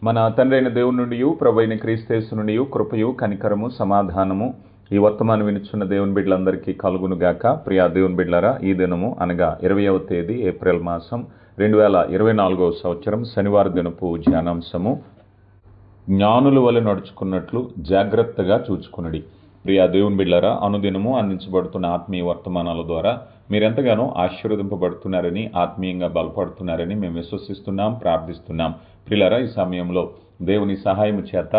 మన తండ్రి అయిన దేవుని నుండి ప్రభు అయిన క్రీస్తు నుండి కృపయు కనికరము సమాధానము ఈ వర్తమానం వినుచున్న దేవుని బిడ్డలందరికీ కలుగునుగాక. ప్రియా దేవుని బిడ్డలారా, ఈ దినము అనగా 20వ తేదీ ఏప్రిల్ మాసం 2024వ సంవత్సరం శనివారం దినపు ధ్యానాంశము, జ్ఞానుల వలె నడుచుకున్నట్లు జాగ్రత్తగా చూచుకునుడి. ప్రియా దేవుని బిడ్డలారా, అనుదినము అందించబడుతున్న ఆత్మీయ వర్తమానాల ద్వారా మీరెంతగానో ఆశీర్వదింపబడుతున్నారని, ఆత్మీయంగా బలపడుతున్నారని మేము విశ్వసిస్తున్నాం, ప్రార్థిస్తున్నాం. ప్రియులారా, ఈ సమయంలో దేవుని సహాయం చేత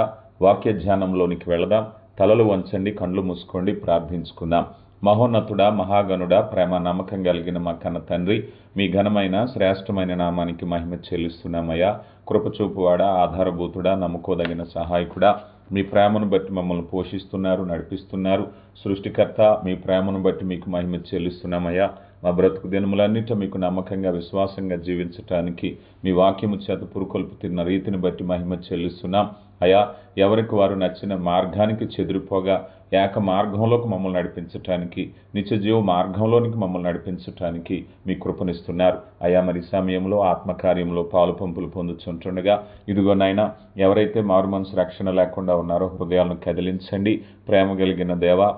వాక్య ధ్యానంలోనికి వెళదాం. తలలు వంచండి, కండ్లు మూసుకోండి, ప్రార్థించుకుందాం. మహోన్నతుడా, మహాగణుడా, ప్రేమ నమ్మకం కలిగిన మా కన్న తండ్రి, మీ ఘనమైన శ్రేష్టమైన నామానికి మహిమ చెల్లిస్తున్నామయ్యా. కృపచూపువాడా, ఆధారభూతుడా, నమ్ముకోదగిన సహాయకుడా, మీ ప్రేమను బట్టి మమ్మల్ని పోషిస్తున్నారు, నడిపిస్తున్నారు. సృష్టికర్త, మీ ప్రేమను బట్టి మీకు మహిమ చెల్లిస్తున్నామయ్యా. మా బ్రతుకు దినములన్నిట మీకు నమ్మకంగా, విశ్వాసంగా జీవించటానికి మీ వాక్యము చేత పురుకొల్పుతున్న రీతిని బట్టి మహిమ చెల్లిస్తున్నాం అయా. ఎవరికి వారు నచ్చిన మార్గానికి చెదిరిపోగా ఏక మార్గంలోకి మమ్మల్ని నడిపించటానికి, నిత్య జీవ మార్గంలోనికి మమ్మల్ని నడిపించటానికి మీ కృపనిస్తున్నారు అయా. మరి సమయంలో ఆత్మకార్యంలో పాలు పంపులు పొందుతుండగా ఇదిగో నాయన, ఎవరైతే మారు మనసు రక్షణ లేకుండా ఉన్నారో హృదయాలను కదిలించండి. ప్రేమ కలిగిన దేవా,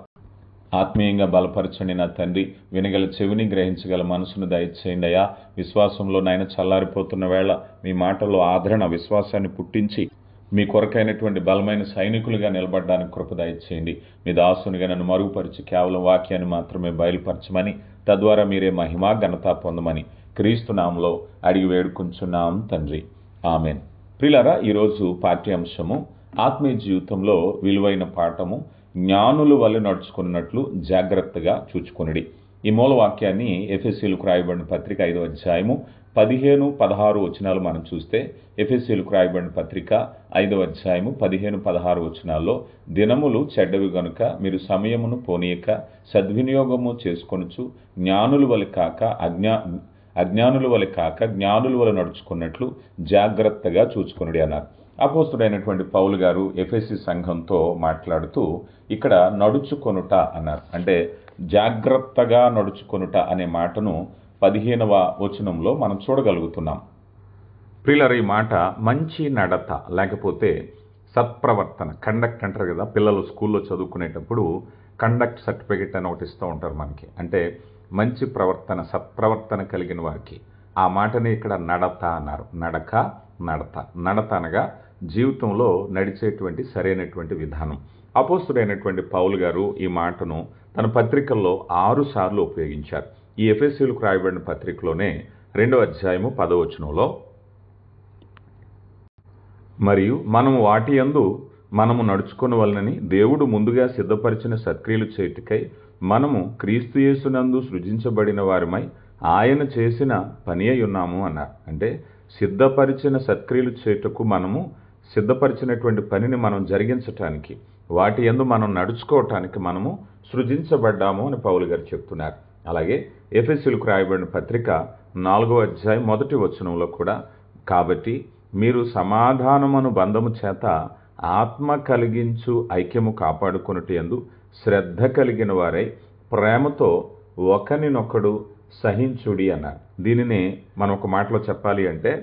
ఆత్మీయంగా బలపరచండి నా తండ్రి. వినగల చెవిని, గ్రహించగల మనసును దయచేయండి అయా. విశ్వాసంలో నాయన చల్లారిపోతున్న వేళ మీ మాటల్లో ఆదరణ, విశ్వాసాన్ని పుట్టించి మీ కొరకైనటువంటి బలమైన సైనికులుగా నిలబడడానికి కృప దయచేయండి. మీ దాసునిగా నన్ను మరుగుపరిచి కేవలం వాక్యాన్ని మాత్రమే బయలుపరచమని, తద్వారా మీరే మహిమా ఘనత పొందమని క్రీస్తు నామములో అడిగి వేడుకుంటున్నాం తండ్రి, ఆమెన్. ప్రియులారా, ఈరోజు పాఠ్యాంశము ఆత్మీయ జీవితంలో విలువైన పాఠము, జ్ఞానుల వలె నడుచుకున్నట్లు జాగ్రత్తగా చూచుకొనుడి. ఈ మూల వాక్యాన్ని ఎఫెసీయులకు రాయబడిన పత్రిక 5వ అధ్యాయము 15, 16 వచనాలు మనం చూస్తే, ఎఫెసీయులకు రాయబడిన పత్రిక 5వ అధ్యాయము 15, 16 వచనాల్లో, దినములు చెడ్డవి గనుక మీరు సమయమును పోనీయక సద్వినియోగము చేసుకొనుచు జ్ఞానుల వలె కాక అజ్ఞానుల వలె కాక జ్ఞానుల వలె నడుచుకున్నట్లు జాగ్రత్తగా చూచుకొనుడి అన్నారు. అపోస్తుడైనటువంటి పౌలు గారు ఎఫెసీ సంఘంతో మాట్లాడుతూ ఇక్కడ నడుచుకొనుట అన్నారు. అంటే జాగ్రత్తగా నడుచుకొనుట అనే మాటను 15వ వచనంలో మనం చూడగలుగుతున్నాం. ప్రియులారా, ఈ మాట మంచి నడత లేకపోతే సత్ప్రవర్తన, కండక్ట్ అంటారు కదా. పిల్లలు స్కూల్లో చదువుకునేటప్పుడు కండక్ట్ సర్టిఫికెట్ అని ఒకటి ఇస్తూ ఉంటారు మనకి. అంటే మంచి ప్రవర్తన, సత్ప్రవర్తన కలిగిన వారికి. ఆ మాటని ఇక్కడ నడత అన్నారు. నడత అనగా జీవితంలో నడిచేటువంటి సరైనటువంటి విధానం. అపోస్తుడైనటువంటి పౌలు గారు ఈ మాటను తన పత్రికల్లో 6 సార్లు ఉపయోగించారు. ఈ ఎఫెసీయులకు రాయబడిన పత్రికలోనే 2వ అధ్యాయము 10వ వచనంలో, మరియు మనము వాటి యందు మనము నడుచుకొనవలెనని దేవుడు ముందుగా సిద్ధపరిచిన సత్క్రియలు చేయుటకై మనము క్రీస్తు యేసునందు సృజించబడిన వారిమై ఆయన చేసిన పని అయి ఉన్నాము అన్నారు. అంటే సిద్ధపరిచిన సత్క్రియలు చేయుటకు మనము సిద్ధపరిచినటువంటి పనిని మనం జరిగించటానికి, వాటి యందు మనం నడుచుకోవటానికి మనము సృజించబడ్డాము అని పౌలు గారు చెప్తున్నారు. అలాగే ఎఫెసీయులకు రాయబడిన పత్రిక 4వ అధ్యాయం 1వ వచనంలో కూడా, కాబట్టి మీరు సమాధానమును బంధము చేత ఆత్మ కలిగించు ఐక్యము కాపాడుకొనుట యందు శ్రద్ధ కలిగిన వారై ప్రేమతో ఒకరినొకడు సహించుడి అన్నారు. దీనినే మనం ఒక మాటలో చెప్పాలి అంటే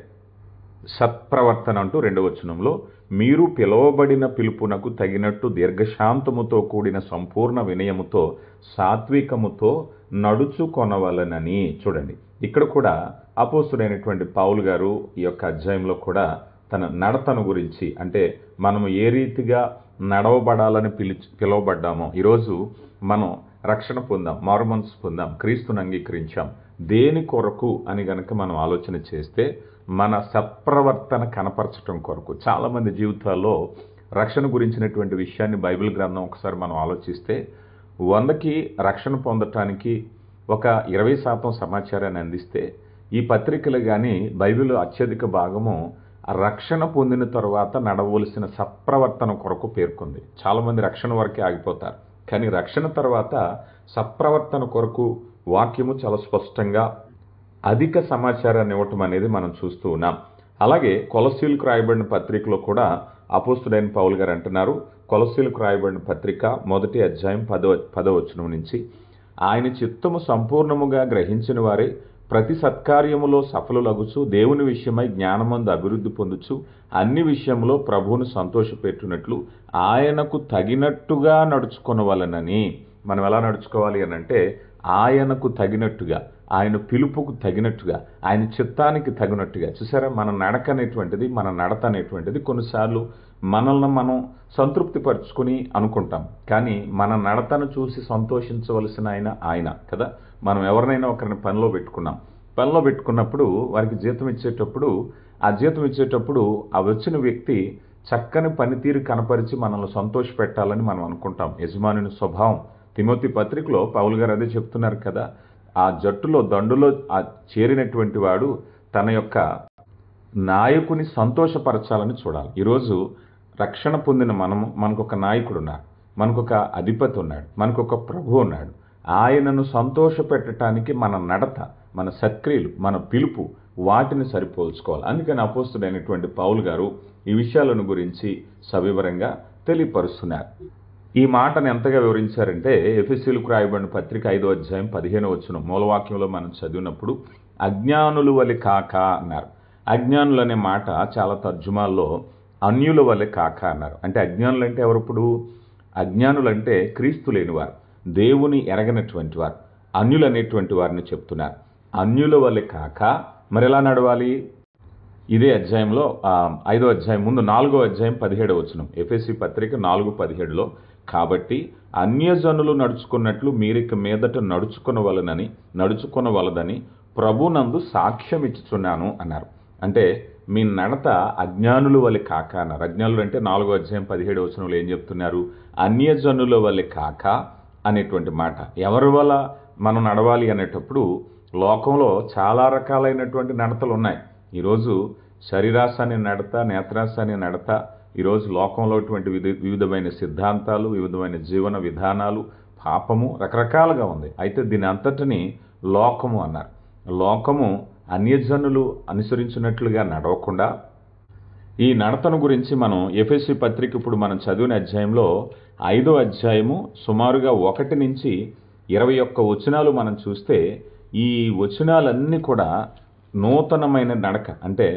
సత్ప్రవర్తన అంటూ 2వ వచనంలో, మీరు పిలువబడిన పిలుపునకు తగినట్టు దీర్ఘశాంతముతో కూడిన సంపూర్ణ వినయముతో సాత్వికముతో నడుచుకొనవలనని. చూడండి, ఇక్కడ కూడా అపోస్తుడైనటువంటి పౌలు గారు ఈ యొక్క అధ్యాయంలో కూడా తన నడతను గురించి, అంటే మనము ఏ రీతిగా నడవబడాలని పిలువబడ్డామో, ఈరోజు మనం రక్షణ పొందాం, మారుమనసు పొందాం, క్రీస్తుని అంగీకరించాం, దేని కొరకు అని గనక మనం ఆలోచన చేస్తే మన సత్ప్రవర్తన కనపరచటం కొరకు. చాలామంది జీవితాల్లో రక్షణ గురించినటువంటి విషయాన్ని బైబిల్ గ్రంథం ఒకసారి మనం ఆలోచిస్తే 100కి రక్షణ పొందటానికి ఒక 20% సమాచారాన్ని అందిస్తే, ఈ పత్రికలు కానీ బైబిల్ అత్యధిక భాగము రక్షణ పొందిన తర్వాత నడవలసిన సత్ప్రవర్తన కొరకు పేర్కొంది. చాలామంది రక్షణ వరకే ఆగిపోతారు, కానీ రక్షణ తర్వాత సత్ప్రవర్తన కొరకు వాక్యము చాలా స్పష్టంగా అధిక సమాచారాన్ని ఇవ్వటం అనేది మనం చూస్తూ ఉన్నాం. అలాగే కొలస్సీలకు రాయబడిన పత్రికలో కూడా అపోస్తుడైన పౌలు గారు అంటున్నారు, కొలస్సీలకు రాయబడిన పత్రిక 1వ అధ్యాయం 10వ వచనం నుంచి, ఆయన చిత్తము సంపూర్ణముగా గ్రహించిన వారే ప్రతి సత్కార్యములో సఫలులగుచు దేవుని విషయమై జ్ఞానమందు అభివృద్ధి పొందుచు అన్ని విషయంలో ప్రభువును సంతోషపెట్టునట్లు ఆయనకు తగినట్టుగా నడుచుకొనవలెనని. మనం ఎలా నడుచుకోవాలి అని అంటే ఆయనకు తగినట్టుగా, ఆయన పిలుపుకు తగినట్టుగా, ఆయన చిత్తానికి తగినట్టుగా. చూసారా, మన నడక అనేటువంటిది, మన నడత అనేటువంటిది కొన్నిసార్లు మనల్ని మనం సంతృప్తి పరుచుకుని అనుకుంటాం, కానీ మన నడతను చూసి సంతోషించవలసిన ఆయన కదా. మనం ఎవరినైనా ఒకరిని పనిలో పెట్టుకున్నప్పుడు వారికి జీతం ఇచ్చేటప్పుడు ఆ వచ్చిన వ్యక్తి చక్కని పనితీరు కనపరిచి మనల్ని సంతోష పెట్టాలని మనం అనుకుంటాం. యజమానుని స్వభావం. తిమోతి పత్రికలో పౌలు గారు అదే చెప్తున్నారు కదా, ఆ జట్టులో దండులో చేరినటువంటి వాడు తన యొక్క నాయకుని సంతోషపరచాలని చూడాలి. ఈరోజు రక్షణ పొందిన మనకు ఒక నాయకుడు ఉన్నాడు, మనకు ఒక అధిపతి ఉన్నాడు, మనకు ఒక ప్రభు ఉన్నాడు. ఆయనను సంతోషపెట్టడానికి మన నడత, మన సక్రియలు, మన పిలుపు వాటిని సరిపోల్చుకోవాలి. అందుకని అపోస్తుడైనటువంటి పౌలు గారు ఈ విషయాలను గురించి సవివరంగా తెలియపరుస్తున్నారు. ఈ మాటను ఎంతగా వివరించారంటే ఎఫెసీయులకు రాయబడిన పత్రిక 5వ అధ్యాయం 15వ వచనం మూలవాక్యంలో మనం చదివినప్పుడు అజ్ఞానుల వలె కాక అన్నారు. అజ్ఞానులు అనే మాట చాలా తర్జుమాల్లో అన్యుల వలె కాక అన్నారు. అంటే అజ్ఞానులు అంటే ఎవరిప్పుడు? అజ్ఞానులు అంటే క్రీస్తు లేనివారు, దేవుని ఎరగనటువంటి వారు, అన్యులు అనేటువంటి వారిని చెప్తున్నారు. అన్యుల వలె కాక మరి ఎలా నడవాలి? ఇదే అధ్యాయంలో 5వ అధ్యాయం ముందు 4వ అధ్యాయం 17వ వచనం, ఎఫెసీ పత్రిక 4:17లో కాబట్టి అన్యజనులు నడుచుకున్నట్లు మీరిక మీదట నడుచుకొనవలదని ప్రభునందు సాక్ష్యం ఇచ్చుచున్నాను అన్నారు. అంటే మీ నడత అజ్ఞానుల వలె కాక అన్నారు. అజ్ఞానులు అంటే 4వ అధ్యాయం 17వ వచనంలో ఏం చెప్తున్నారు? అన్యజనుల వలె కాక అనేటువంటి మాట. ఎవరి వల్ల మనం నడవాలి అనేటప్పుడు లోకంలో చాలా రకాలైనటువంటి నడతలు ఉన్నాయి. ఈరోజు శరీరాశ అనే నడత, నేత్రాశ అనే నడత, ఈరోజు లోకంలో వివిధమైన సిద్ధాంతాలు, వివిధమైన జీవన విధానాలు, పాపము రకరకాలుగా ఉంది. అయితే దీని అంతటిని లోకము అన్నారు. లోకము అన్యజనులు అనుసరించినట్లుగా నడవకుండా ఈ నడతను గురించి మనం ఎఫెసీ పత్రిక ఇప్పుడు మనం చదివిన అధ్యాయంలో 5వ అధ్యాయము సుమారుగా 1 నుంచి 21 వచనాలు మనం చూస్తే ఈ వచనాలన్నీ కూడా నూతనమైన నడక, అంటే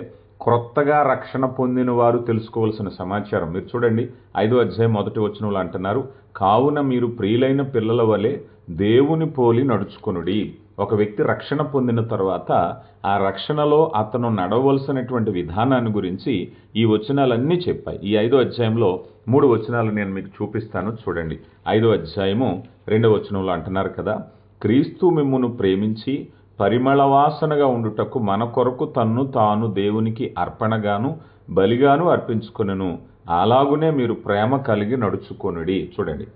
క్రొత్తగా రక్షణ పొందిన వారు తెలుసుకోవాల్సిన సమాచారం. మీరు చూడండి 5వ అధ్యాయం 1వ వచనంలో అంటున్నారు, కావున మీరు ప్రియులైన పిల్లల వలె దేవుని పోలి నడుచుకొనుడి. ఒక వ్యక్తి రక్షణ పొందిన తర్వాత ఆ రక్షణలో అతను నడవలసినటువంటి విధానాన్ని గురించి ఈ వచనాలన్నీ చెప్పాయి. ఈ 5వ అధ్యాయంలో 3 వచనాలు నేను మీకు చూపిస్తాను, చూడండి. 5వ అధ్యాయము 2వ వచనంలో అంటున్నారు కదా, క్రీస్తు మిమ్మును ప్రేమించి పరిమళ వాసనగా ఉండుటకు మన కొరకు తన్ను తాను దేవునికి అర్పణగాను బలిగాను అర్పించుకొనెను. అలాగునే మీరు ప్రేమ కలిగి నడుచుకొనుడి. చూడండి,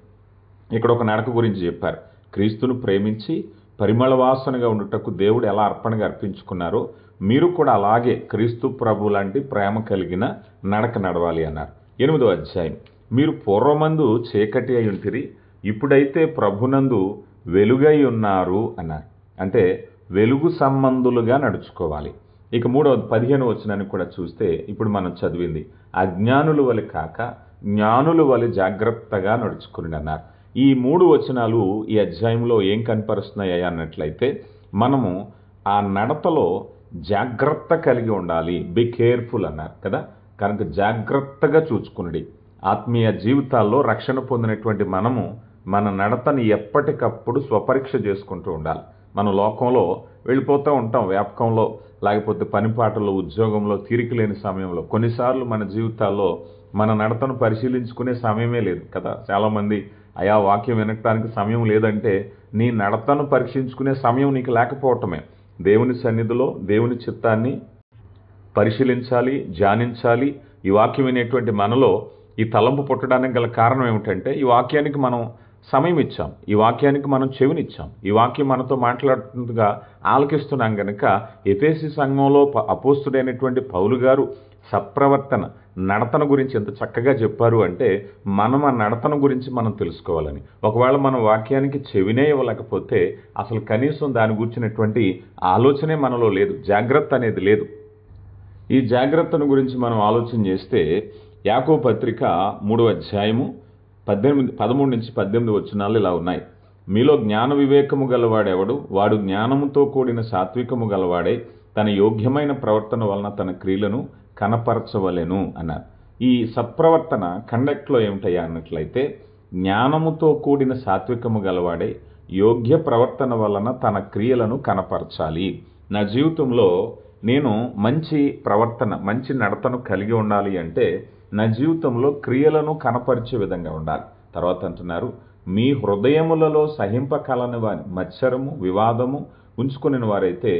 ఇక్కడ ఒక నడక గురించి చెప్పారు. క్రీస్తును ప్రేమించి పరిమళ వాసనగా ఉండుటకు దేవుడు ఎలా అర్పణగా అర్పించుకున్నారో మీరు కూడా అలాగే క్రీస్తు ప్రభు లాంటి ప్రేమ కలిగిన నడక నడవాలి అన్నారు. 8వ అధ్యాయం, మీరు పూర్వమందు చీకటి అయి ఉంటిరి, ఇప్పుడైతే ప్రభునందు వెలుగై ఉన్నారు అన్నారు. అంటే వెలుగు సంబంధులుగా నడుచుకోవాలి. ఇక 15వ వచనాన్ని కూడా చూస్తే ఇప్పుడు మనం చదివింది, అజ్ఞానుల వలె కాక జ్ఞానుల వలె జాగ్రత్తగా నడుచుకుని అన్నారు. ఈ 3 వచనాలు ఈ అధ్యాయంలో ఏం కనపరుస్తున్నాయి అన్నట్లయితే మనము ఆ నడతలో జాగ్రత్త కలిగి ఉండాలి. బి కేర్ఫుల్ అన్నారు కదా. కనుక జాగ్రత్తగా చూచుకునుడి. ఆత్మీయ జీవితాల్లో రక్షణ పొందినటువంటి మనము మన నడతని ఎప్పటికప్పుడు స్వపరీక్ష చేసుకుంటూ ఉండాలి. మనం లోకంలో వెళ్ళిపోతూ ఉంటాం, వ్యాపకంలో, లేకపోతే పనిపాటల్లో, ఉద్యోగంలో, తీరిక లేని సమయంలో. కొన్నిసార్లు మన జీవితాల్లో మన నడతను పరిశీలించుకునే సమయమే లేదు కదా. చాలామంది అయా వాక్యం వినటానికి సమయం లేదంటే నీ నడతను పరీక్షించుకునే సమయం నీకు లేకపోవటమే. దేవుని సన్నిధిలో దేవుని చిత్తాన్ని పరిశీలించాలి, ధ్యానించాలి. ఈ వాక్యం వినేటువంటి మనలో ఈ తలంపు పుట్టడానికి గల కారణం ఏమిటంటే ఈ వాక్యానికి మనం సమయం ఇచ్చాం, ఈ వాక్యానికి మనం చెవినిచ్చాం, ఈ వాక్యం మనతో మాట్లాడుతుండగా ఆలకిస్తున్నాం. గనక ఎఫెసీ సంఘంలో అపోస్తుడైనటువంటి పౌలు గారు సత్ప్రవర్తన, నడతన గురించి ఎంత చక్కగా చెప్పారు అంటే మనం ఆ నడతన గురించి మనం తెలుసుకోవాలని. ఒకవేళ మనం వాక్యానికి చెవినే ఇవ్వలేకపోతే అసలు కనీసం దాని గురించినటువంటి ఆలోచనే మనలో లేదు, జాగ్రత్త అనేది లేదు. ఈ జాగ్రత్తను గురించి మనం ఆలోచన చేస్తే యాకోబు పత్రిక 3వ అధ్యాయము 13 నుంచి 18 వచనాలు ఇలా ఉన్నాయి. మీలో జ్ఞాన వివేకము గలవాడెవడు? వాడు జ్ఞానముతో కూడిన సాత్వికము గలవాడే తన యోగ్యమైన ప్రవర్తన వలన తన క్రియలను కనపరచవలెను అన్నారు. ఈ సత్ప్రవర్తన కండక్ట్లో ఏమిటయ్యా అన్నట్లయితే, జ్ఞానముతో కూడిన సాత్వికము గలవాడే యోగ్య ప్రవర్తన వలన తన క్రియలను కనపరచాలి. నా జీవితంలో నేను మంచి ప్రవర్తన, మంచి నడతను కలిగి ఉండాలి అంటే నా జీవితంలో క్రియలను కనపరిచే విధంగా ఉండాలి. తర్వాత అంటున్నారు, మీ హృదయములలో సహింపకలని మత్సరము వివాదము ఉంచుకుని వారైతే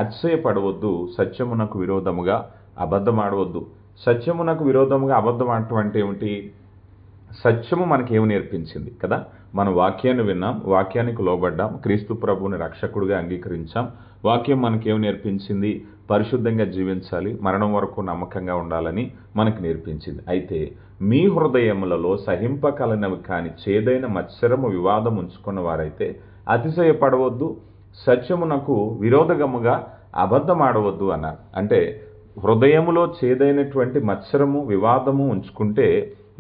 అతిశయపడవద్దు, సత్యమునకు విరోధముగా అబద్ధమాడవద్దు. సత్యమునకు విరోధముగా అబద్ధం ఆడటం అంటే ఏమిటి? సత్యము మనకేమి నేర్పించింది కదా? మన వాక్యాన్ని విన్నాం, వాక్యానికి లోబడ్డాం, క్రీస్తు ప్రభువుని రక్షకుడిగా అంగీకరించాం. వాక్యం మనకేమి నేర్పించింది? పరిశుద్ధంగా జీవించాలి, మరణం వరకు నమ్మకంగా ఉండాలని మనకు నేర్పించింది. అయితే మీ హృదయములలో సహింపకలనవి కాని చేదైన మత్సరము వివాదం ఉంచుకున్న వారైతే అతిశయపడవద్దు, సత్యమునకు విరోధముగా అబద్ధమాడవద్దు అన్నారు. అంటే హృదయములో చేదైనటువంటి మత్సరము వివాదము ఉంచుకుంటే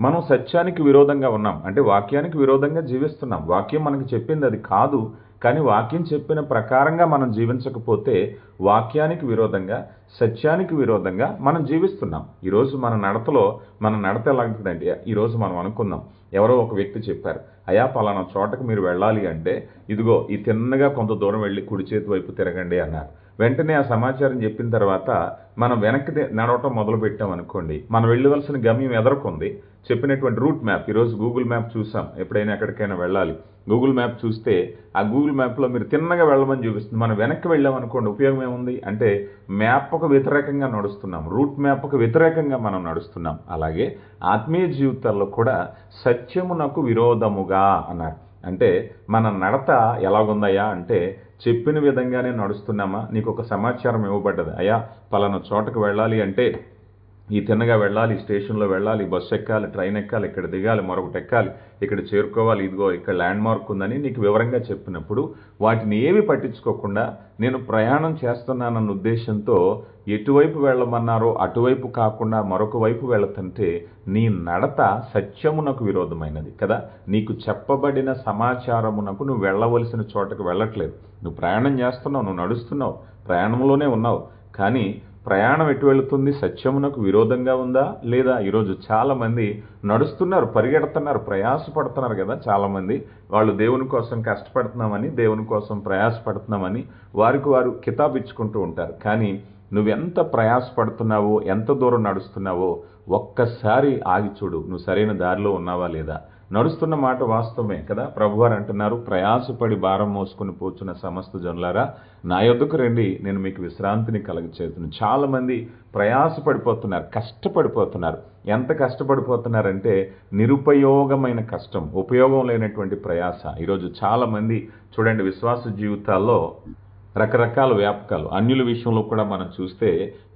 మనం సత్యానికి విరోధంగా ఉన్నాం, అంటే వాక్యానికి విరోధంగా జీవిస్తున్నాం. వాక్యం మనకి చెప్పింది అది కాదు, కానీ వాక్యం చెప్పిన ప్రకారంగా మనం జీవించకపోతే వాక్యానికి విరోధంగా, సత్యానికి విరోధంగా మనం జీవిస్తున్నాం. ఈరోజు మన నడత ఎలాంటిదంటే, ఈరోజు మనం అనుకుందాం, ఎవరో ఒక వ్యక్తి చెప్పారు, అయా పలానా చోటకు మీరు వెళ్ళాలి అంటే ఇదిగో ఈ తిన్నగా కొంత దూరం వెళ్ళి కుడి చేతి వైపు తిరగండి అన్నారు. వెంటనే ఆ సమాచారం చెప్పిన తర్వాత మనం వెనక్కి నడవటం మొదలు పెట్టాం అనుకోండి, మనం వెళ్ళవలసిన గమ్యం ఎదుర్కొంది. చెప్పినటువంటి రూట్ మ్యాప్, ఈరోజు గూగుల్ మ్యాప్ చూసాం, ఎప్పుడైనా ఎక్కడికైనా వెళ్ళాలి, గూగుల్ మ్యాప్ చూస్తే ఆ గూగుల్ మ్యాప్లో మీరు తిన్నగా వెళ్ళమని చూపిస్తుంది. మనం వెనక్కి వెళ్ళామనుకోండి, ఉపయోగం ఏముంది అంటే మ్యాప్కు వ్యతిరేకంగా నడుస్తున్నాం, రూట్ మ్యాప్కు వ్యతిరేకంగా మనం నడుస్తున్నాం. అలాగే ఆత్మీయ జీవితాల్లో కూడా సత్యమునకు విరోధముగా అన్నారు. అంటే మన నడత ఎలాగుందయ్యా అంటే చెప్పిన విధంగానే నడుస్తున్నామా? నీకు ఒక సమాచారం ఇవ్వబడ్డది, అయ్యా పలానా చోటకు వెళ్ళాలి అంటే ఈ తిన్నగా వెళ్ళాలి, స్టేషన్లో వెళ్ళాలి, బస్సు ఎక్కాలి, ట్రైన్ ఎక్కాలి, ఇక్కడ దిగాలి, మరొకటి ఎక్కాలి, ఇక్కడ చేరుకోవాలి, ఇదిగో ఇక్కడ ల్యాండ్ మార్క్ ఉందని నీకు వివరంగా చెప్పినప్పుడు వాటిని ఏవి పట్టించుకోకుండా నేను ప్రయాణం చేస్తున్నానన్న ఉద్దేశంతో ఎటువైపు వెళ్ళమన్నారో అటువైపు కాకుండా మరొక వైపు వెళుతుంటే నీ నడత సత్యమునకు విరోధమైనది కదా. నీకు చెప్పబడిన సమాచారమునకు నువ్వు వెళ్ళవలసిన చోటకు వెళ్ళట్లేదు. నువ్వు ప్రయాణం చేస్తున్నావు, నువ్వు నడుస్తున్నావు, ప్రయాణంలోనే ఉన్నావు, కానీ ప్రయాణం ఎటు వెళుతుంది? సత్యమునకు విరోధంగా ఉందా లేదా? ఈరోజు చాలామంది నడుస్తున్నారు, పరిగెడుతున్నారు, ప్రయాసపడుతున్నారు కదా. చాలామంది వాళ్ళు దేవుని కోసం కష్టపడుతున్నామని, దేవుని కోసం ప్రయాసపడుతున్నామని వారికి వారు కితాబిచ్చుకుంటూ ఉంటారు. కానీ నువ్వెంత ప్రయాసపడుతున్నావో, ఎంత దూరం నడుస్తున్నావో ఒక్కసారి ఆగి చూడు, నువ్వు సరైన దారిలో ఉన్నావా లేదా. నడుస్తున్న మాట వాస్తవమే కదా. ప్రభువారు అంటున్నారు, ప్రయాసపడి భారం మోసుకొని పోచున్న సమస్త జనులారా నా యొద్దకు రండి, నేను మీకు విశ్రాంతిని కలుగచేతును. చాలామంది ప్రయాసపడిపోతున్నారు, కష్టపడిపోతున్నారు. ఎంత కష్టపడిపోతున్నారంటే నిరుపయోగమైన కష్టం, ఉపయోగం లేనటువంటి ప్రయాస. ఈరోజు చాలామంది చూడండి, విశ్వాస జీవితాల్లో రకరకాల వ్యాపకాలు. అన్యుల విషయంలో కూడా మనం చూస్తే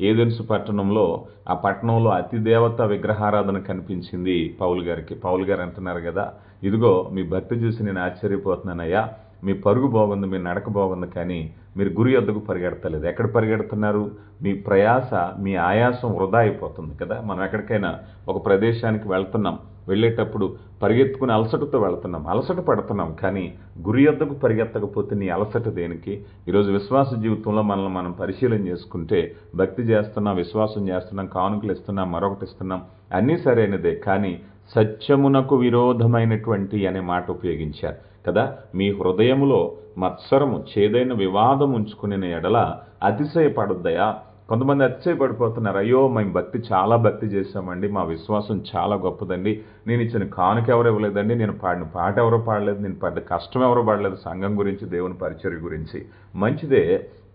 ఏథెన్సు పట్టణంలో, ఆ పట్టణంలో అతిదేవత విగ్రహారాధన కనిపించింది పౌలు గారికి. పౌలు గారు అంటున్నారు కదా, ఇదిగో మీ భక్తి చూసి నేను ఆశ్చర్యపోతున్నానయ్యా, మీ పరుగు బాగుంది, మీ నడక బాగుంది, కానీ మీరు గురి వద్దకు పరిగెడతలేదు. ఎక్కడ పరిగెడుతున్నారు? మీ ప్రయాస, మీ ఆయాసం వృధా అయిపోతుంది కదా. మనం ఎక్కడికైనా ఒక ప్రదేశానికి వెళ్తున్నాం, వెళ్ళేటప్పుడు పరిగెత్తుకుని అలసటతో వెళ్తున్నాం, అలసట పడుతున్నాం, కానీ గురి వద్దకు పరిగెత్తకపోతే నీ అలసట దేనికి? ఈరోజు విశ్వాస జీవితంలో మనల్ని మనం పరిశీలన చేసుకుంటే భక్తి చేస్తున్నాం, విశ్వాసం చేస్తున్నాం, కానుకలు ఇస్తున్నాం, మరొకటి ఇస్తున్నాం, అన్నీ సరైనదే, కానీ సత్యమునకు విరోధమైనటువంటి అనే మాట ఉపయోగించారు కదా. మీ హృదయములో మత్సరము చేదైన వివాదం ఉంచుకునే ఎడల అతిశయపడొద్దయా. కొంతమంది అతిశయపడిపోతున్నారు, అయ్యో మేము చాలా భక్తి చేశామండి, మా విశ్వాసం చాలా గొప్పదండి, నేను ఇచ్చిన కానుక ఎవరు ఇవ్వలేదండి, నేను పాడిన పాట ఎవరో పాడలేదు, నేను పడ్డ కష్టం ఎవరో పడలేదు, సంఘం గురించి, దేవుని పరిచర్య గురించి. మంచిదే,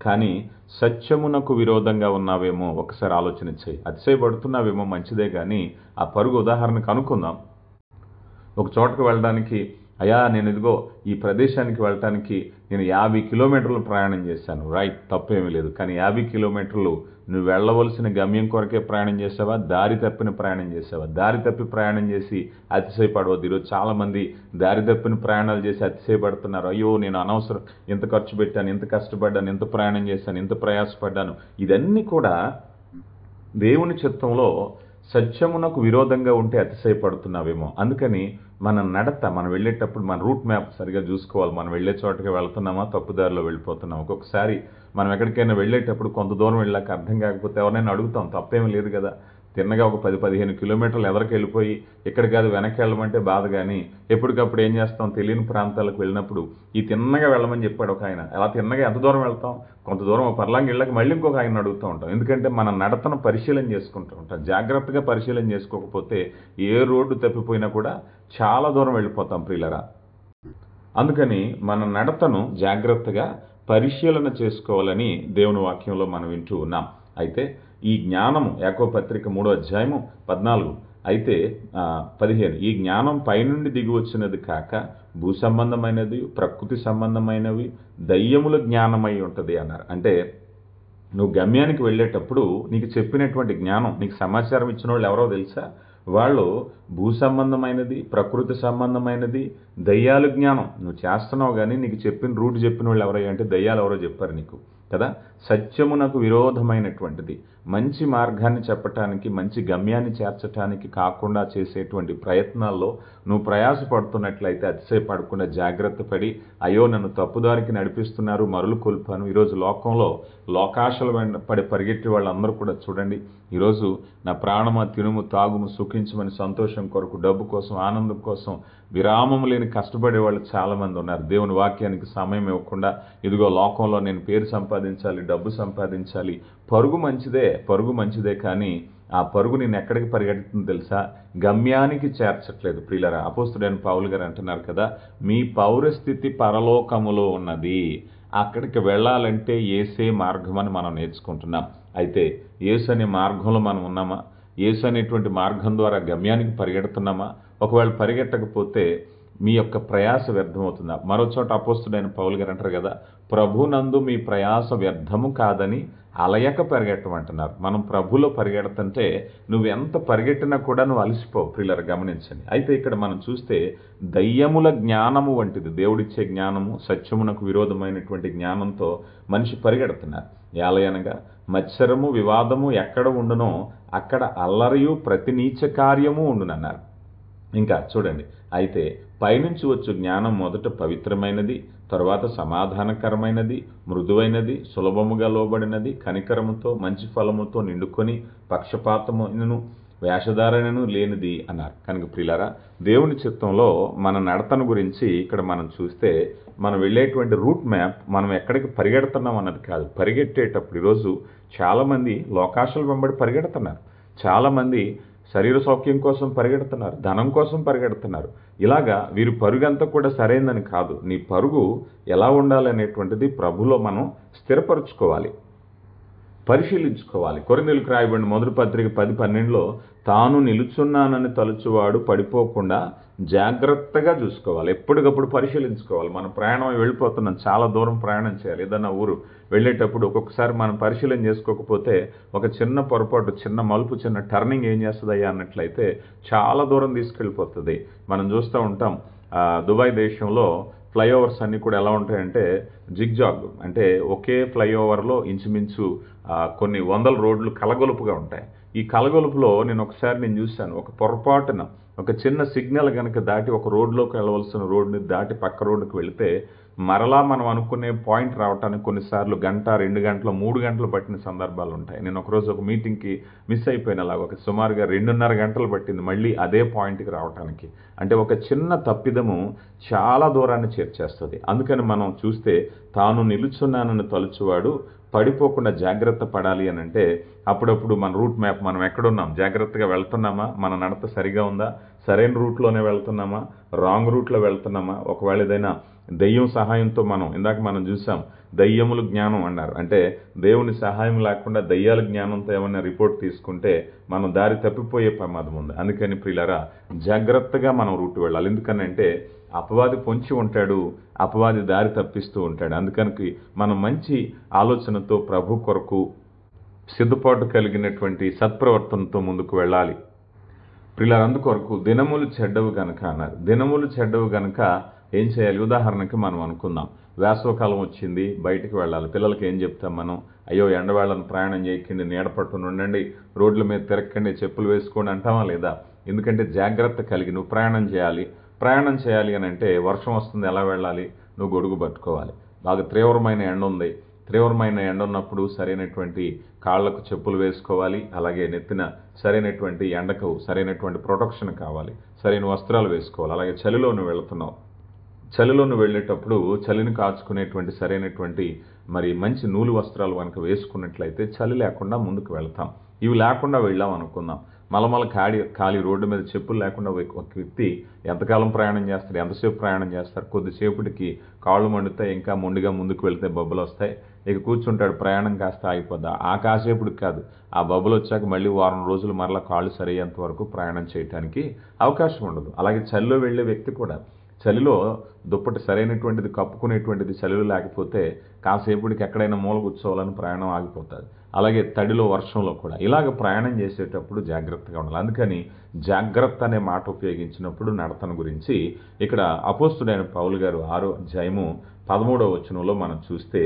కానీ సత్యమునకు విరోధంగా ఉన్నావేమో ఒకసారి ఆలోచన చేయి. అతిశయపడుతున్నావేమో మంచిదే, కానీ ఆ పరుగు ఉదాహరణకు అనుకుందాం. ఒక చోటకు వెళ్ళడానికి, అయ్యా నేను ఇదిగో ఈ ప్రదేశానికి వెళ్ళటానికి నేను 50 కిలోమీటర్లు ప్రయాణం చేశాను, రైట్, తప్పేమీ లేదు. కానీ 50 కిలోమీటర్లు నువ్వు వెళ్ళవలసిన గమ్యం కొరకే ప్రయాణం చేసావా, దారి తప్పిన ప్రయాణం చేసావా? దారి తప్పి ప్రయాణం చేసి అతిశయపడవద్దు. ఈరోజు చాలామంది దారి తప్పిన ప్రయాణాలు చేసి అతిశయపడుతున్నారు. అయ్యో నేను అనవసరం ఇంత ఖర్చు పెట్టాను, ఇంత కష్టపడ్డాను, ఇంత ప్రయాణం చేశాను, ఇంత ప్రయాసపడ్డాను. ఇదన్నీ కూడా దేవుని చిత్తంలో సత్యమునకు విరోధంగా ఉంటే అతిశయపడుతున్నావేమో. అందుకని మన నడత, మనం వెళ్ళేటప్పుడు మన రూట్ మ్యాప్ సరిగా చూసుకోవాలి. మనం వెళ్ళే చోటకి వెళ్తున్నామా, తప్పుదారిలో వెళ్ళిపోతున్నాం. ఒక్కొక్కసారి మనం ఎక్కడికైనా వెళ్ళేటప్పుడు కొంత దూరం వెళ్ళాక అర్థం కాకపోతే ఎవరైనా అడుగుతాం, తప్పేమీ లేదు కదా. తిన్నగా ఒక 10-15 కిలోమీటర్లు ఎదరికి వెళ్ళిపోయి ఇక్కడ కాదు వెనక్కి వెళ్ళమంటే బాధ. కానీ ఎప్పటికప్పుడు ఏం చేస్తాం, తెలియని ప్రాంతాలకు వెళ్ళినప్పుడు ఈ తిన్నగా వెళ్ళమని చెప్పాడు ఒక ఆయన. అలా తిన్నగా ఎంత దూరం వెళ్తాం, కొంత దూరం ఒక పర్లాంగి వెళ్ళక మళ్ళీ ఇంకొక ఆయన అడుగుతూ ఉంటాం. ఎందుకంటే మన నడతను పరిశీలన చేసుకుంటూ ఉంటాం. జాగ్రత్తగా పరిశీలన చేసుకోకపోతే ఏ రోడ్డు తప్పిపోయినా కూడా చాలా దూరం వెళ్ళిపోతాం ప్రియులరా. అందుకని మన నడతను జాగ్రత్తగా పరిశీలన చేసుకోవాలని దేవుని వాక్యంలో మనం వింటూ ఉన్నాం. అయితే ఈ జ్ఞానము, యాకోబు పత్రిక 3:14 అయితే 15, ఈ జ్ఞానం పైనుండి దిగి వచ్చినది కాక భూ సంబంధమైనది, ప్రకృతి సంబంధమైనవి, దయ్యముల జ్ఞానమై ఉంటుంది అన్నారు. అంటే నువ్వు గమ్యానికి వెళ్ళేటప్పుడు నీకు చెప్పినటువంటి జ్ఞానం, నీకు సమాచారం ఇచ్చిన వాళ్ళు ఎవరో తెలుసా? వాళ్ళు భూ సంబంధమైనది, ప్రకృతి సంబంధమైనది, దయ్యాల జ్ఞానం. నువ్వు చేస్తున్నావు కానీ నీకు చెప్పిన రూట్ చెప్పిన వాళ్ళు ఎవరయ్యా అంటే దయ్యాలు ఎవరో చెప్పారు నీకు కదా. సత్యమునకు విరోధమైనటువంటిది, మంచి మార్గాన్ని చెప్పటానికి, మంచి గమ్యాన్ని చేర్చటానికి కాకుండా చేసేటువంటి ప్రయత్నాల్లో నువ్వు ప్రయాసపడుతున్నట్లయితే అతిశయపడకుండా జాగ్రత్త పడి, అయ్యో నన్ను తప్పుదారికి నడిపిస్తున్నారు, మరులు కొల్పాను. ఈరోజు లోకంలో లోకాశలు పడి పరిగెత్తే వాళ్ళందరూ కూడా చూడండి, ఈరోజు నా ప్రాణమ తినుము తాగుము సుఖించమని సంతోషం కొరకు, డబ్బు కోసం, ఆనందం కోసం విరామం లేని కష్టపడే వాళ్ళు చాలామంది ఉన్నారు. దేవుని వాక్యానికి సమయం ఇవ్వకుండా ఇదిగో లోకంలో నేను పేరు సంపాదించాలి, డబ్బు సంపాదించాలి. పరుగు మంచిదే కానీ ఆ పరుగు నేను ఎక్కడికి పరిగెడుతుందో తెలుసా? గమ్యానికి చేర్చట్లేదు ప్రియులరా. అపోస్తుడైన పౌలు గారు అంటున్నారు కదా, మీ పౌరస్థితి పరలోకములో ఉన్నది. అక్కడికి వెళ్ళాలంటే యేసే మార్గం అని మనం నేర్చుకుంటున్నాం. అయితే యేసు అనే మార్గంలో మనం ఉన్నామా? యేసు అనేటువంటి మార్గం ద్వారా గమ్యానికి పరిగెడుతున్నామా? ఒకవేళ పరిగెట్టకపోతే మీ యొక్క ప్రయాస వ్యర్థమవుతుందా? మరో చోట అపోస్తుడైన పౌలు గారు అంటారు కదా, ప్రభునందు మీ ప్రయాస వ్యర్థము కాదని అలయక పరిగెట్టమంటున్నారు. మనం ప్రభులో పరిగెడుతుంటే నువ్వు ఎంత పరిగెట్టినా కూడా నువ్వు అలసిపోవు ప్రియులారా, గమనించండి. అయితే ఇక్కడ మనం చూస్తే దయ్యముల జ్ఞానము వంటిది, దేవుడిచ్చే జ్ఞానము, సత్యమునకు విరోధమైనటువంటి జ్ఞానంతో మనిషి పరిగెడుతున్నారు. ఏలయనగా మత్సరము వివాదము ఎక్కడ ఉండునో అక్కడ అల్లరియు ప్రతి నీచ కార్యము ఉండునన్నారు. ఇంకా చూడండి, అయితే పైనుంచి వచ్చు జ్ఞానం మొదట పవిత్రమైనది, తరువాత సమాధానకరమైనది, మృదువైనది, సులభముగా లోబడినది, కనికరముతో మంచి ఫలముతో నిండుకొని పక్షపాతమును వేషధారణను లేనిది అన్నారు. కనుక ప్రియులారా, దేవుని చిత్తంలో మన నడతను గురించి ఇక్కడ మనం చూస్తే మనం వెళ్ళేటువంటి రూట్ మ్యాప్, మనం ఎక్కడికి పరిగెడుతున్నాం అన్నది కాదు. పరిగెట్టేటప్పుడు ఈరోజు చాలామంది లోకాశలు వెంబడి పరిగెడుతున్నారు, చాలామంది శరీర సౌఖ్యం కోసం పరిగెడుతున్నారు, ధనం కోసం పరిగెడుతున్నారు. ఇలాగా వీరి పరుగంతా కూడా సరైనదని కాదు. నీ పరుగు ఎలా ఉండాలి అనేటువంటిది ప్రభులో మనం స్థిరపరుచుకోవాలి, పరిశీలించుకోవాలి. కొరింథీయులకు రాయబడిన మొదటి పత్రిక 10:12లో తాను నిలుచున్నానని తలుచువాడు పడిపోకుండా జాగ్రత్తగా చూసుకోవాలి, ఎప్పటికప్పుడు పరిశీలించుకోవాలి. మనం ప్రయాణం వెళ్ళిపోతున్నాం, చాలా దూరం ప్రయాణం చేయాలి. ఏదన్నా ఊరు వెళ్ళేటప్పుడు ఒక్కొక్కసారి మనం పరిశీలన చేసుకోకపోతే ఒక చిన్న పొరపాటు, చిన్న మలుపు, చిన్న టర్నింగ్ ఏం చేస్తుందయ్యా అన్నట్లయితే చాలా దూరం తీసుకెళ్ళిపోతుంది. మనం చూస్తూ ఉంటాం దుబాయ్ దేశంలో ఫ్లైఓవర్స్ అన్నీ కూడా ఎలా ఉంటాయంటే జిగ్జాగ్, అంటే ఒకే ఫ్లైఓవర్లో ఇంచుమించు కొన్ని వందల రోడ్లు కలగొలుపుగా ఉంటాయి. ఈ కలగొలుపులో నేను చూశాను, ఒక పొరపాటున ఒక చిన్న సిగ్నల్ కనుక దాటి ఒక రోడ్లోకి వెళ్ళవలసిన రోడ్ని దాటి పక్క రోడ్డుకి వెళితే మరలా మనం అనుకునే పాయింట్ రావడానికి కొన్నిసార్లు 1, 2 గంటలు, 3 గంటలు పట్టిన సందర్భాలు ఉంటాయి. నేను ఒకరోజు ఒక మీటింగ్కి మిస్ అయిపోయిన అలాగ ఒక సుమారుగా 2.5 గంటలు పట్టింది మళ్ళీ అదే పాయింట్కి రావడానికి. అంటే ఒక చిన్న తప్పిదము చాలా దూరాన్ని చేర్చేస్తుంది. అందుకని మనం చూస్తే తాను నిలుచున్నానని తలుచువాడు పడిపోకుండా జాగ్రత్త పడాలి అని అంటే అప్పుడప్పుడు మన రూట్ మ్యాప్, మనం ఎక్కడున్నాం, జాగ్రత్తగా వెళ్తున్నామా, మన నడత సరిగా ఉందా, సరైన రూట్లోనే వెళ్తున్నామా, రాంగ్ రూట్లో వెళ్తున్నామా, ఒకవేళ ఏదైనా దెయ్యం సహాయంతో ఇందాక మనం చూసాం దయ్యములు జ్ఞానం అన్నారు, అంటే దేవుని సహాయం లేకుండా దయ్యాల జ్ఞానంతో ఏమైనా రిపోర్ట్ తీసుకుంటే మనం దారి తప్పిపోయే ప్రమాదం ఉంది. అందుకని ప్రియులారా, జాగ్రత్తగా మనం రూట్ వెళ్ళాలి. ఎందుకనంటే అపవాది పొంచి ఉంటాడు, అపవాది దారి తప్పిస్తూ ఉంటాడు. అందుకని మనం మంచి ఆలోచనతో ప్రభు కొరకు సిద్ధపాటు కలిగినటువంటి సత్ప్రవర్తనతో ముందుకు వెళ్ళాలి. ప్రియులారా, అందుకొరకు దినములు చెడ్డవు గనక అన్నారు. దినములు చెడ్డవు గనక ఏం చేయాలి? ఉదాహరణకి మనం అనుకుందాం, వేసవకాలం వచ్చింది, బయటికి వెళ్ళాలి. పిల్లలకి ఏం చెప్తాం మనం? అయ్యో ఎండవేళను ప్రయాణం చేయకండి, నీడ పట్టున ఉండండి, రోడ్ల మీద తిరగకండి, చెప్పులు వేసుకోండి అంటామా లేదా? ఎందుకంటే జాగ్రత్త కలిగి నువ్వు ప్రయాణం చేయాలి. ప్రయాణం చేయాలి అని అంటే వర్షం వస్తుంది, ఎలా వెళ్ళాలి? నువ్వు గొడుగు పట్టుకోవాలి. బాగా తీవ్రమైన ఎండ ఉంది, తీవ్రమైన ఎండ ఉన్నప్పుడు సరైనటువంటి కాళ్లకు చెప్పులు వేసుకోవాలి. అలాగే నెత్తిన సరైనటువంటి ఎండకు సరైనటువంటి ప్రొటెక్షన్ కావాలి, సరైన వస్త్రాలు వేసుకోవాలి. అలాగే చలిలో నువ్వు వెళుతున్నావు, చలిలో నువ్వు వెళ్ళేటప్పుడు చలిని కాచుకునేటువంటి సరైనటువంటి మంచి నూలు వస్త్రాలు కనుక వేసుకున్నట్లయితే చలి లేకుండా ముందుకు వెళ్తాం. ఇవి లేకుండా వెళ్ళాం అనుకుందాం, మలమల ఖాళీ రోడ్డు మీద చెప్పులు లేకుండా ఒక వ్యక్తి ఎంతకాలం ప్రయాణం చేస్తారు? ఎంతసేపు ప్రయాణం చేస్తారు? కొద్దిసేపటికి కాళ్ళు మండుతాయి, ఇంకా మొండిగా ముందుకు వెళ్తే బొబ్బలు వస్తాయి, ఇక కూర్చుంటాడు, ప్రయాణం కాస్త ఆగిపోద్దా? ఆ కాసేపుడికి కాదు, ఆ బొబ్బలు వచ్చాక మళ్ళీ వారం రోజులు మరలా కాళ్ళు సరయ్యేంత వరకు ప్రయాణం చేయడానికి అవకాశం ఉండదు. అలాగే చలిలో వెళ్ళే వ్యక్తి కూడా చలిలో దుప్పటి సరైనటువంటిది కప్పుకునేటువంటిది చలిలో లేకపోతే కాసేపటికి ఎక్కడైనా మూల కూర్చోవాలని ప్రయాణం ఆగిపోతుంది. అలాగే తడిలో వర్షంలో కూడా ఇలాగ ప్రయాణం చేసేటప్పుడు జాగ్రత్తగా ఉండాలి. అందుకని జాగ్రత్త అనే మాట ఉపయోగించినప్పుడు నడతను గురించి ఇక్కడ అపోస్తుడైన పౌలు గారు 6వ అధ్యాయము 13వ వచనంలో మనం చూస్తే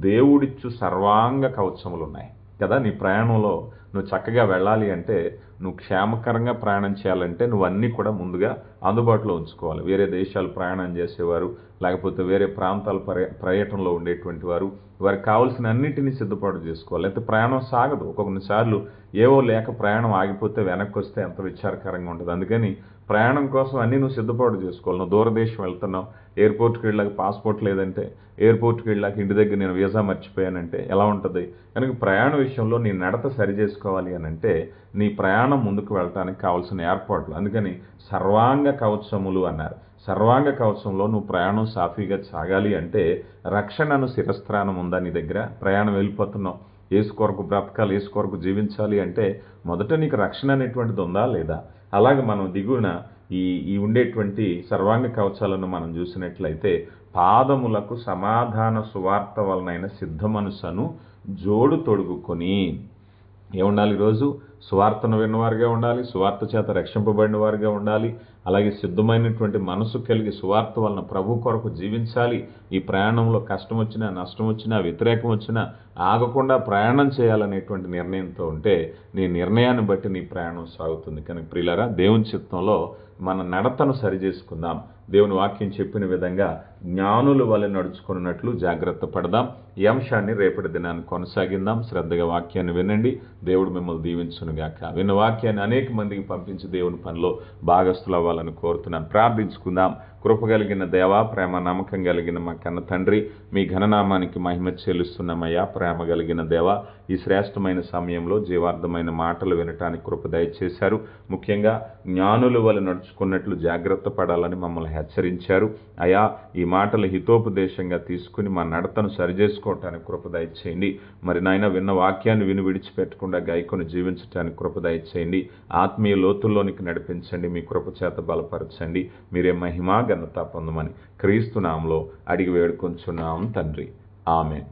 దేవుడిచ్చు సర్వాంగ కవచములు ఉన్నాయి కదా. నీ ప్రయాణంలో నువ్వు చక్కగా వెళ్ళాలి అంటే, నువ్వు క్షేమకరంగా ప్రయాణం చేయాలంటే నువ్వు అన్నీ కూడా ముందుగా అందుబాటులో ఉంచుకోవాలి. వేరే దేశాలు ప్రయాణం చేసేవారు, లేకపోతే వేరే ప్రాంతాల పర్యటనలో ఉండేటువంటి వారికి కావాల్సిన అన్నింటినీ సిద్ధపాటు చేసుకోవాలి. అయితే ప్రయాణం సాగదు. ఒక్కొక్కసార్లు ఏవో లేక ప్రయాణం ఆగిపోతే వెనక్కి వస్తే ఎంత విచారకరంగా ఉంటుంది. అందుకని ప్రయాణం కోసం అన్నీ నువ్వు సిద్ధపాటు చేసుకోవాలి. నువ్వు దూరదేశం వెళ్తున్నావు, ఎయిర్పోర్ట్కి వెళ్ళాక పాస్పోర్ట్ లేదంటే, ఎయిర్పోర్ట్కి వెళ్ళాక ఇంటి దగ్గర నేను వీసా మర్చిపోయానంటే ఎలా ఉంటుంది? కనుక ప్రయాణ విషయంలో నీ నడత సరి చేసుకోవాలి అని అంటే నీ ప్రయాణం ముందుకు వెళ్ళటానికి కావాల్సిన ఏర్పాట్లు. అందుకని సర్వాంగ కవచములు అన్నారు. సర్వాంగ కవచంలో నువ్వు ప్రయాణం సాఫీగా సాగాలి అంటే రక్షణను శిరస్త్రానం ఉందా నీ దగ్గర? ప్రయాణం వెళ్ళిపోతున్నావు, యేసు కొరకు బ్రతకాలి, యేసు కొరకు జీవించాలి అంటే మొదట నీకు రక్షణ అనేటువంటిది ఉందా లేదా? అలాగే మనం దిగువన ఈ ఉండేటువంటి సర్వాంగ కవచాలను మనం చూసినట్లయితే పాదములకు సమాధాన సువార్త వలనైన సిద్ధ మనసును జోడు తొడుగుకొని ఏముండాలి? ఈరోజు సువార్తను విన్నవారుగా ఉండాలి, సువార్త చేత రక్షింపబడిన వారుగా ఉండాలి. అలాగే సిద్ధమైనటువంటి మనసు కలిగి సువార్త వలన ప్రభు కొరకు జీవించాలి. ఈ ప్రయాణంలో కష్టం వచ్చినా, నష్టం వచ్చినా, వ్యతిరేకం వచ్చినా ఆగకుండా ప్రయాణం చేయాలనేటువంటి నిర్ణయంతో ఉంటే నీ నిర్ణయాన్ని బట్టి నీ ప్రయాణం సాగుతుంది. కనుక ప్రియులారా, దేవుని చిత్తంలో మన నడతను సరిచేసుకుందాం. దేవుని వాక్యం చెప్పిన విధంగా జ్ఞానుల వలె నడుచుకున్నట్లు జాగ్రత్త పడదాం. ఈ అంశాన్ని రేపటి దినాన్ని కొనసాగిద్దాం. శ్రద్ధగా వాక్యాన్ని వినండి. దేవుడు మిమ్మల్ని దీవించునుగాక. విన్న వాక్యాన్ని అనేక మందికి పంపించి దేవుని పనిలో భాగస్థులు అవ్వాలని కోరుతున్నాను. ప్రార్థించుకుందాం. కృప కలిగిన దేవా, ప్రేమ నమ్మకం కలిగిన మా కన్న తండ్రి, మీ ఘననామానికి మహిమ చెల్లిస్తున్నామయ్యా. ప్రేమ కలిగిన దేవా, ఈ శ్రేష్టమైన సమయంలో జీవార్థమైన మాటలు వినటానికి కృప దయచేశారు. ముఖ్యంగా జ్ఞానుల వలె నడుచుకున్నట్లు జాగ్రత్త పడాలని మమ్మల్ని హెచ్చరించారు. అయా, ఈ మాటలు హితోపదేశంగా తీసుకుని మా నడతను సరిచేసుకోవటానికి కృప దయచేయండి. మరి నాయన, విన్న వాక్యాన్ని విని విడిచిపెట్టకుండా గాయకొని జీవించటానికి కృప దయచేయండి. ఆత్మీయ లోతుల్లోనికి నడిపించండి. మీ కృప చేత బలపరచండి. మీరే మహిమా ఘనత పొందమని క్రీస్తు నామములో అడిగి వేడుకొంచున్నాం తండ్రి. ఆమేన్.